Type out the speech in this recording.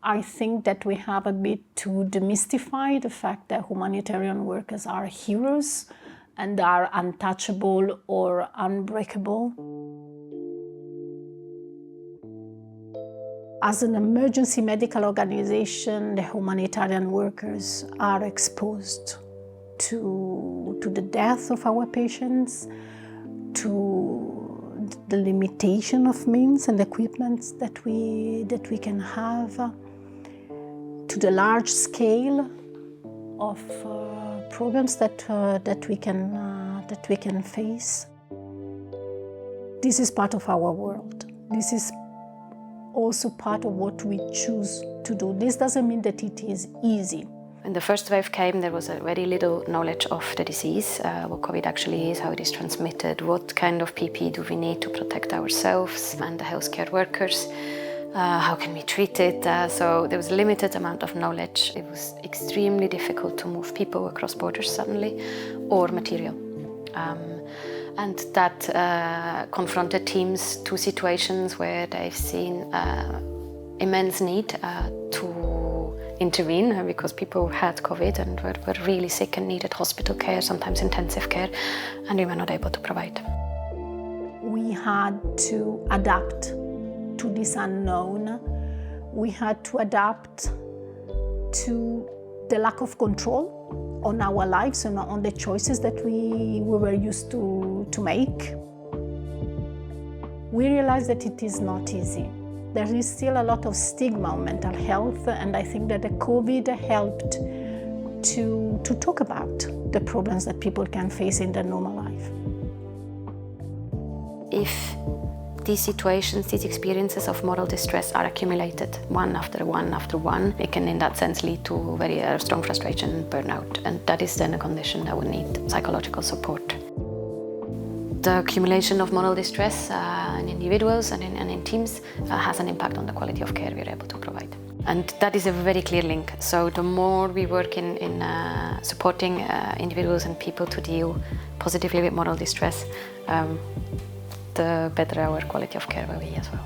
I think that we have a bit to demystify the fact that humanitarian workers are heroes and are untouchable or unbreakable. As an emergency medical organization, the humanitarian workers are exposed to the death of our patients, to the limitation of means and equipment that we can have, to the large scale of problems that we can face. This is part of our world. This is also part of what we choose to do. This doesn't mean that it is easy. When the first wave came, there was very little knowledge of the disease, what COVID actually is, how it is transmitted, what kind of PPE do we need to protect ourselves and the healthcare workers, how can we treat it. So there was a limited amount of knowledge. It was extremely difficult to move people across borders suddenly, or material. And that confronted teams to situations where they've seen immense need to intervene because people had COVID and were really sick and needed hospital care, sometimes intensive care, and we were not able to provide. We had to adapt to this unknown. We had to adapt to the lack of control on our lives and on the choices that we were used to make. We realized that it is not easy. There is still a lot of stigma on mental health, and I think that the COVID helped to talk about the problems that people can face in their normal life. If these situations, these experiences of moral distress are accumulated one after one after one, it can in that sense lead to very strong frustration and burnout, and that is then a condition that would need psychological support. The accumulation of moral distress in individuals and in teams has an impact on the quality of care we are able to provide. And that is a very clear link. So the more we work in supporting individuals and people to deal positively with moral distress, the better our quality of care will be as well.